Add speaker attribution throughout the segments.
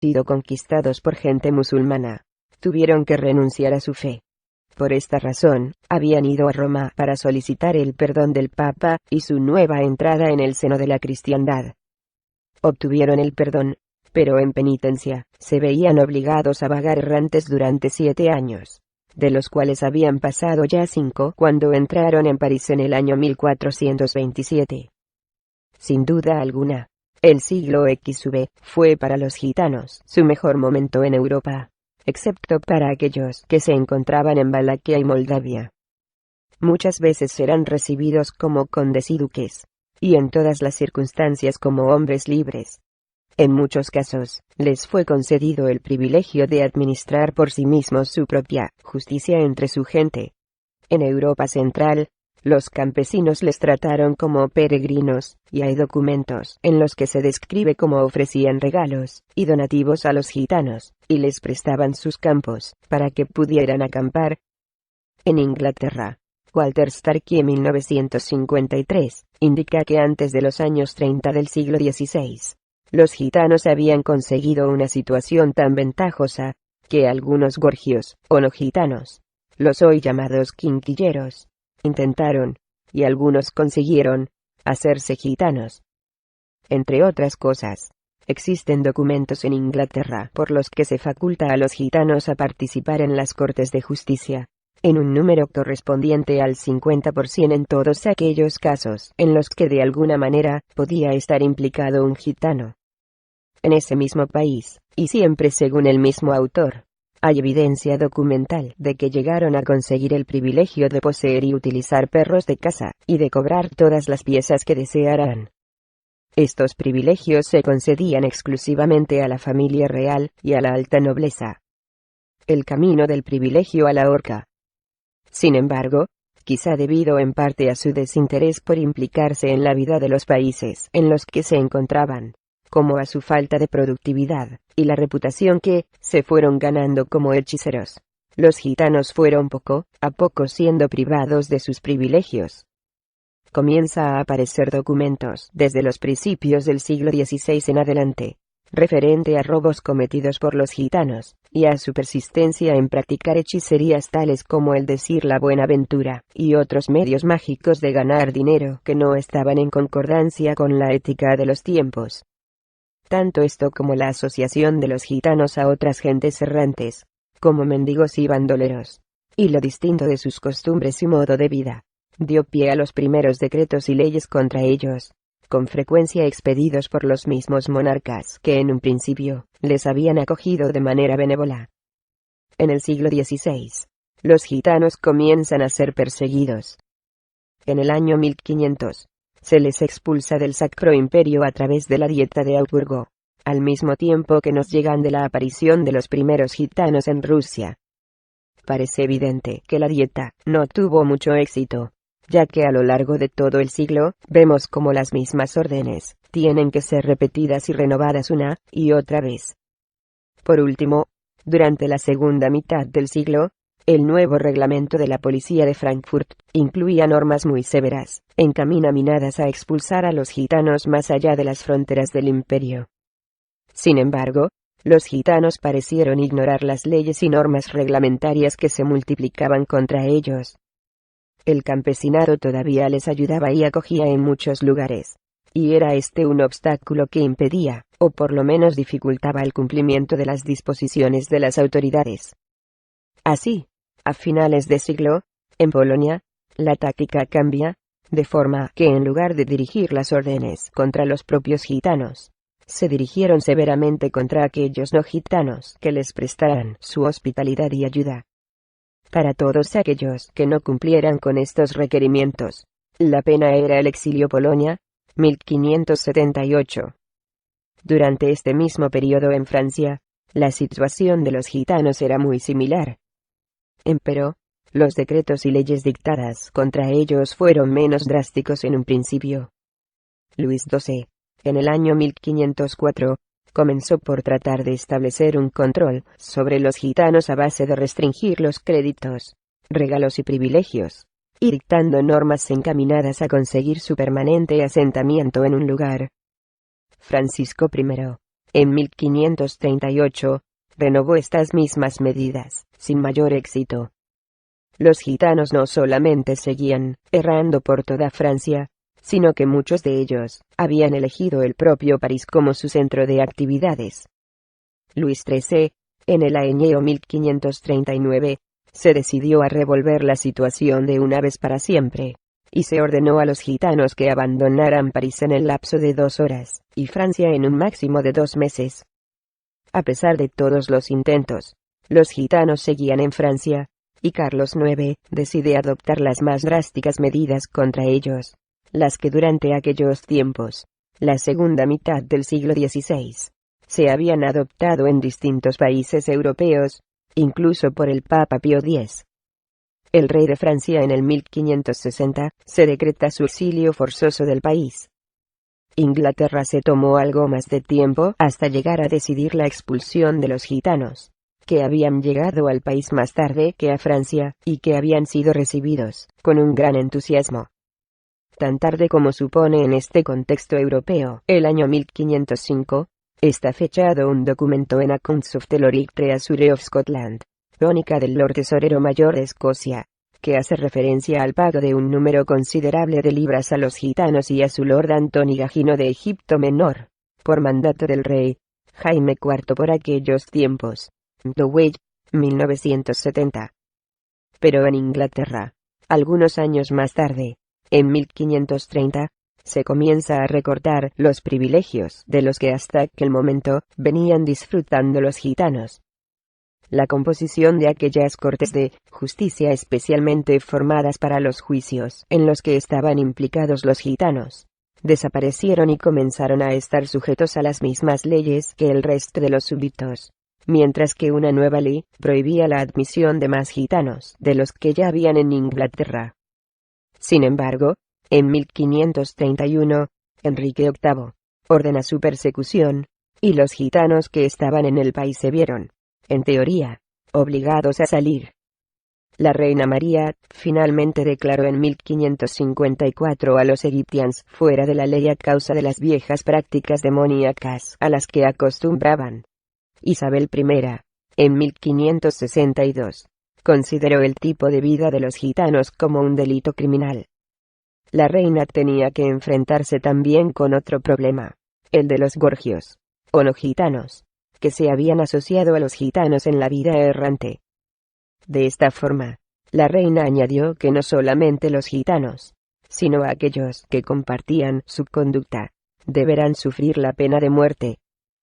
Speaker 1: sido conquistados por gente musulmana, tuvieron que renunciar a su fe. Por esta razón, habían ido a Roma para solicitar el perdón del Papa y su nueva entrada en el seno de la cristiandad. Obtuvieron el perdón, pero en penitencia, se veían obligados a vagar errantes durante 7 años, de los cuales habían pasado ya 5 cuando entraron en París en el año 1427. Sin duda alguna, el siglo XV fue para los gitanos su mejor momento en Europa, excepto para aquellos que se encontraban en Valaquia y Moldavia. Muchas veces eran recibidos como condes y duques, y en todas las circunstancias como hombres libres. En muchos casos, les fue concedido el privilegio de administrar por sí mismos su propia justicia entre su gente. En Europa Central, los campesinos les trataron como peregrinos, y hay documentos en los que se describe cómo ofrecían regalos y donativos a los gitanos, y les prestaban sus campos, para que pudieran acampar. En Inglaterra, Walter Starkie en 1953, indica que antes de los años 30 del siglo XVI, los gitanos habían conseguido una situación tan ventajosa, que algunos gorgios, o no gitanos, los hoy llamados quinquilleros, intentaron, y algunos consiguieron, hacerse gitanos. Entre otras cosas, existen documentos en Inglaterra por los que se faculta a los gitanos a participar en las cortes de justicia, en un número correspondiente al 50% en todos aquellos casos en los que de alguna manera podía estar implicado un gitano. En ese mismo país, y siempre según el mismo autor, hay evidencia documental de que llegaron a conseguir el privilegio de poseer y utilizar perros de caza, y de cobrar todas las piezas que desearan. Estos privilegios se concedían exclusivamente a la familia real y a la alta nobleza. El camino del privilegio a la horca. Sin embargo, quizá debido en parte a su desinterés por implicarse en la vida de los países en los que se encontraban, como a su falta de productividad, y la reputación que se fueron ganando como hechiceros, los gitanos fueron poco a poco siendo privados de sus privilegios. Comienza a aparecer documentos desde los principios del siglo XVI en adelante, referente a robos cometidos por los gitanos, y a su persistencia en practicar hechicerías tales como el decir la buena ventura, y otros medios mágicos de ganar dinero que no estaban en concordancia con la ética de los tiempos. Tanto esto como la asociación de los gitanos a otras gentes errantes, como mendigos y bandoleros, y lo distinto de sus costumbres y modo de vida, dio pie a los primeros decretos y leyes contra ellos, con frecuencia expedidos por los mismos monarcas que en un principio les habían acogido de manera benévola. En el siglo XVI, los gitanos comienzan a ser perseguidos. En el año 1500, se les expulsa del Sacro Imperio a través de la Dieta de Augsburgo, al mismo tiempo que nos llegan de la aparición de los primeros gitanos en Rusia. Parece evidente que la Dieta no tuvo mucho éxito, ya que a lo largo de todo el siglo, vemos como las mismas órdenes tienen que ser repetidas y renovadas una y otra vez. Por último, durante la segunda mitad del siglo, el nuevo reglamento de la policía de Frankfurt incluía normas muy severas, encaminadas a expulsar a los gitanos más allá de las fronteras del imperio. Sin embargo, los gitanos parecieron ignorar las leyes y normas reglamentarias que se multiplicaban contra ellos. El campesinado todavía les ayudaba y acogía en muchos lugares, y era este un obstáculo que impedía, o por lo menos dificultaba el cumplimiento de las disposiciones de las autoridades. Así, a finales de siglo, en Polonia, la táctica cambia, de forma que en lugar de dirigir las órdenes contra los propios gitanos, se dirigieron severamente contra aquellos no gitanos que les prestaran su hospitalidad y ayuda. Para todos aquellos que no cumplieran con estos requerimientos, la pena era el exilio. Polonia, 1578. Durante este mismo periodo en Francia, la situación de los gitanos era muy similar. Empero, los decretos y leyes dictadas contra ellos fueron menos drásticos en un principio. Luis XII, en el año 1504, comenzó por tratar de establecer un control sobre los gitanos a base de restringir los créditos, regalos y privilegios, y dictando normas encaminadas a conseguir su permanente asentamiento en un lugar. Francisco I, en 1538, renovó estas mismas medidas, sin mayor éxito. Los gitanos no solamente seguían errando por toda Francia, sino que muchos de ellos habían elegido el propio París como su centro de actividades. Luis XIII, en el año 1539, se decidió a revolver la situación de una vez para siempre, y se ordenó a los gitanos que abandonaran París en el lapso de 2 horas, y Francia en un máximo de 2 meses. A pesar de todos los intentos, los gitanos seguían en Francia, y Carlos IX decide adoptar las más drásticas medidas contra ellos, las que durante aquellos tiempos, la segunda mitad del siglo XVI, se habían adoptado en distintos países europeos, incluso por el Papa Pío X. El rey de Francia en el 1560 se decreta su exilio forzoso del país. Inglaterra se tomó algo más de tiempo hasta llegar a decidir la expulsión de los gitanos, que habían llegado al país más tarde que a Francia, y que habían sido recibidos con un gran entusiasmo. Tan tarde como supone en este contexto europeo, el año 1505, está fechado un documento en Accounts of the Lord Treasury of Scotland, crónica del Lord Tesorero Mayor de Escocia, que hace referencia al pago de un número considerable de libras a los gitanos y a su Lord Antoni Gagino de Egipto Menor, por mandato del rey Jaime IV por aquellos tiempos. Dowey, 1970. Pero en Inglaterra, algunos años más tarde, en 1530, se comienza a recortar los privilegios de los que hasta aquel momento venían disfrutando los gitanos. La composición de aquellas cortes de justicia especialmente formadas para los juicios en los que estaban implicados los gitanos, desaparecieron y comenzaron a estar sujetos a las mismas leyes que el resto de los súbditos, mientras que una nueva ley prohibía la admisión de más gitanos de los que ya habían en Inglaterra. Sin embargo, en 1531, Enrique VIII ordena su persecución, y los gitanos que estaban en el país se vieron, en teoría, obligados a salir. La reina María finalmente declaró en 1554 a los egipcians fuera de la ley a causa de las viejas prácticas demoníacas a las que acostumbraban. Isabel I, en 1562, consideró el tipo de vida de los gitanos como un delito criminal. La reina tenía que enfrentarse también con otro problema, el de los gorgios, o no gitanos, que se habían asociado a los gitanos en la vida errante. De esta forma, la reina añadió que no solamente los gitanos, sino aquellos que compartían su conducta, deberán sufrir la pena de muerte.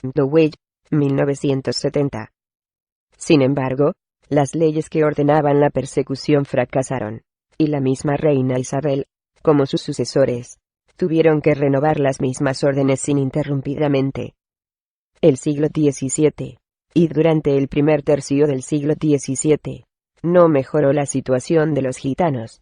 Speaker 1: Dowey, 1970. Sin embargo, las leyes que ordenaban la persecución fracasaron, y la misma reina Isabel, como sus sucesores, tuvieron que renovar las mismas órdenes ininterrumpidamente. El siglo XVII, y durante el primer tercio del siglo XVII, no mejoró la situación de los gitanos.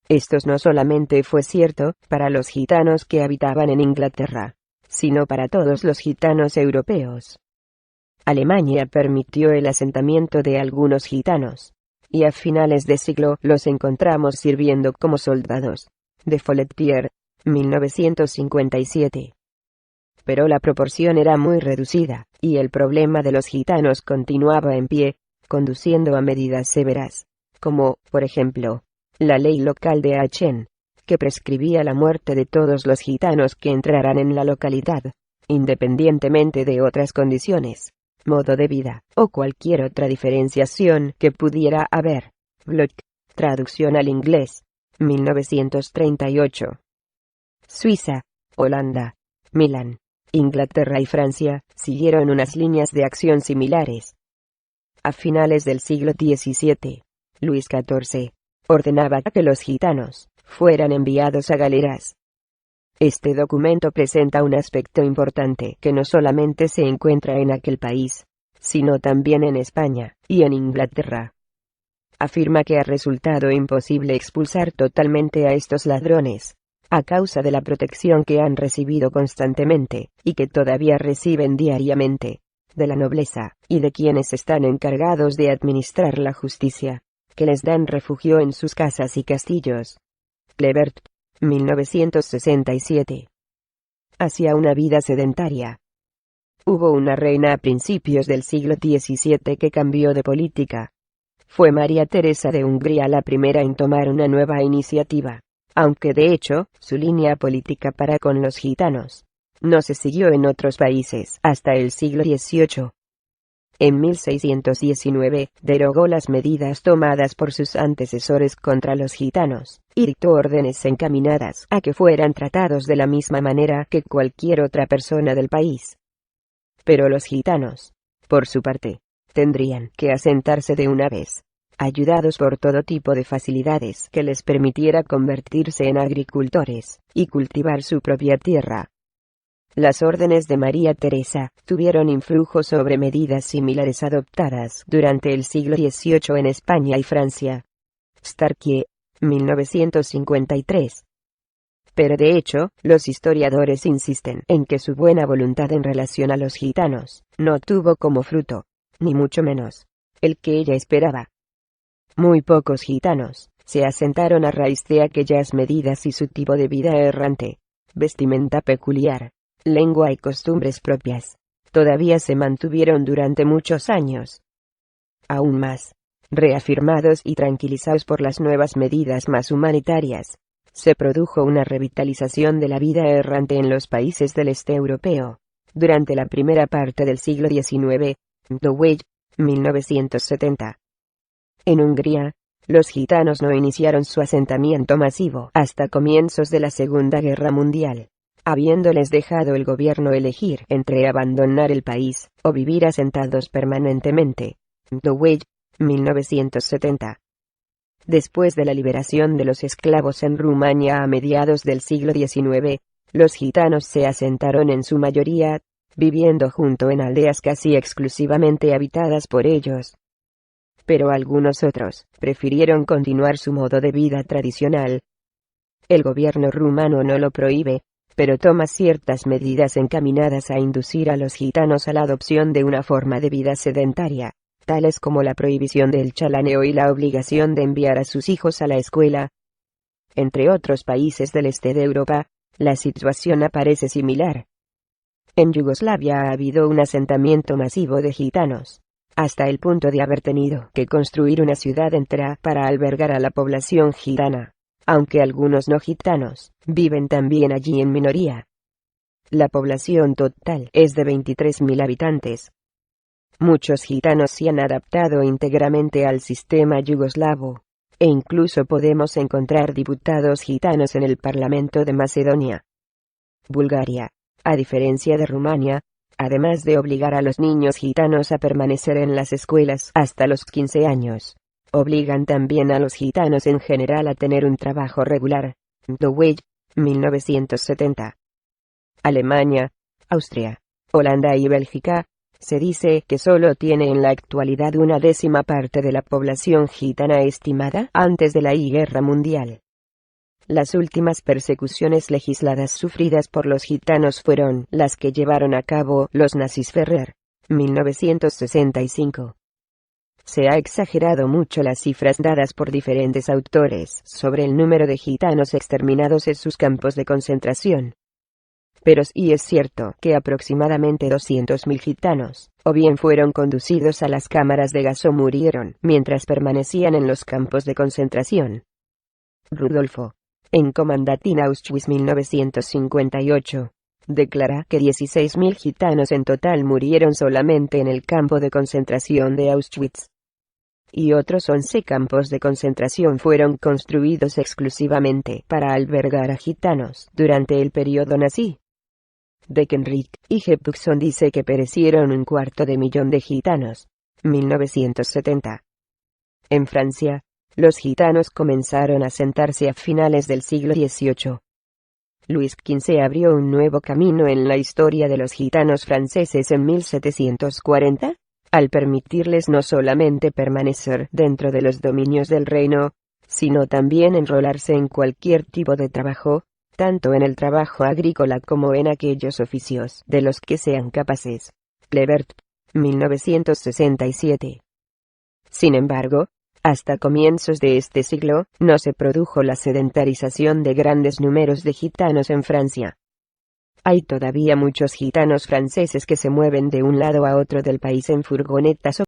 Speaker 1: Esto no solamente fue cierto para los gitanos que habitaban en Inglaterra, sino para todos los gitanos europeos. Alemania permitió el asentamiento de algunos gitanos, y a finales de siglo los encontramos sirviendo como soldados. De Folletier, 1957. Pero la proporción era muy reducida, y el problema de los gitanos continuaba en pie, conduciendo a medidas severas, como, por ejemplo, la ley local de Aachen, que prescribía la muerte de todos los gitanos que entraran en la localidad, independientemente de otras condiciones, modo de vida, o cualquier otra diferenciación que pudiera haber. Bloch, traducción al inglés, 1938. Suiza, Holanda, Milán, Inglaterra y Francia siguieron unas líneas de acción similares. A finales del siglo XVII, Luis XIV ordenaba que los gitanos fueran enviados a galeras. Este documento presenta un aspecto importante que no solamente se encuentra en aquel país, sino también en España y en Inglaterra. Afirma que ha resultado imposible expulsar totalmente a estos ladrones, a causa de la protección que han recibido constantemente, y que todavía reciben diariamente, de la nobleza, y de quienes están encargados de administrar la justicia, que les dan refugio en sus casas y castillos. Clevert, 1967. Hacia una vida sedentaria. Hubo una reina a principios del siglo XVII que cambió de política. Fue María Teresa de Hungría la primera en tomar una nueva iniciativa, aunque de hecho, su línea política para con los gitanos no se siguió en otros países hasta el siglo XVIII. En 1619, derogó las medidas tomadas por sus antecesores contra los gitanos, y dictó órdenes encaminadas a que fueran tratados de la misma manera que cualquier otra persona del país. Pero los gitanos, por su parte, tendrían que asentarse de una vez, ayudados por todo tipo de facilidades que les permitiera convertirse en agricultores, y cultivar su propia tierra. Las órdenes de María Teresa tuvieron influjo sobre medidas similares adoptadas durante el siglo XVIII en España y Francia. Starkie, 1953. Pero de hecho, los historiadores insisten en que su buena voluntad en relación a los gitanos no tuvo como fruto, ni mucho menos, el que ella esperaba. Muy pocos gitanos se asentaron a raíz de aquellas medidas y su tipo de vida errante, vestimenta peculiar, lengua y costumbres propias, todavía se mantuvieron durante muchos años. Aún más, reafirmados y tranquilizados por las nuevas medidas más humanitarias, se produjo una revitalización de la vida errante en los países del este europeo, durante la primera parte del siglo XIX, Dowey, 1970. En Hungría, los gitanos no iniciaron su asentamiento masivo hasta comienzos de la Segunda Guerra Mundial, habiéndoles dejado el gobierno elegir entre abandonar el país o vivir asentados permanentemente. Dowey, 1970. Después de la liberación de los esclavos en Rumania a mediados del siglo XIX, los gitanos se asentaron en su mayoría, viviendo junto en aldeas casi exclusivamente habitadas por ellos. Pero algunos otros prefirieron continuar su modo de vida tradicional. El gobierno rumano no lo prohíbe, pero toma ciertas medidas encaminadas a inducir a los gitanos a la adopción de una forma de vida sedentaria, tales como la prohibición del chalaneo y la obligación de enviar a sus hijos a la escuela. Entre otros países del este de Europa, la situación aparece similar. En Yugoslavia ha habido un asentamiento masivo de gitanos, hasta el punto de haber tenido que construir una ciudad entera para albergar a la población gitana, aunque algunos no gitanos viven también allí en minoría. La población total es de 23.000 habitantes. Muchos gitanos se han adaptado íntegramente al sistema yugoslavo, e incluso podemos encontrar diputados gitanos en el Parlamento de Macedonia. Bulgaria, a diferencia de Rumania, además de obligar a los niños gitanos a permanecer en las escuelas hasta los 15 años, obligan también a los gitanos en general a tener un trabajo regular. Dowey, 1970. Alemania, Austria, Holanda y Bélgica, se dice que solo tiene en la actualidad una décima parte de la población gitana estimada antes de la Guerra Mundial. Las últimas persecuciones legisladas sufridas por los gitanos fueron las que llevaron a cabo los nazis. Ferrer, 1965. Se ha exagerado mucho las cifras dadas por diferentes autores sobre el número de gitanos exterminados en sus campos de concentración. Pero sí es cierto que aproximadamente 200.000 gitanos, o bien fueron conducidos a las cámaras de gas o murieron mientras permanecían en los campos de concentración. Rudolfo, en Kommandantin Auschwitz 1958, declara que 16.000 gitanos en total murieron solamente en el campo de concentración de Auschwitz. Y otros 11 campos de concentración fueron construidos exclusivamente para albergar a gitanos durante el periodo nazi. Deckenrick y Jeppson dice que perecieron 250.000 de gitanos. 1970. En Francia, los gitanos comenzaron a asentarse a finales del siglo XVIII. Luis XV abrió un nuevo camino en la historia de los gitanos franceses en 1740, al permitirles no solamente permanecer dentro de los dominios del reino, sino también enrolarse en cualquier tipo de trabajo, tanto en el trabajo agrícola como en aquellos oficios de los que sean capaces. Klebert, 1967. Sin embargo, hasta comienzos de este siglo, no se produjo la sedentarización de grandes números de gitanos en Francia. Hay todavía muchos gitanos franceses que se mueven de un lado a otro del país en furgonetas o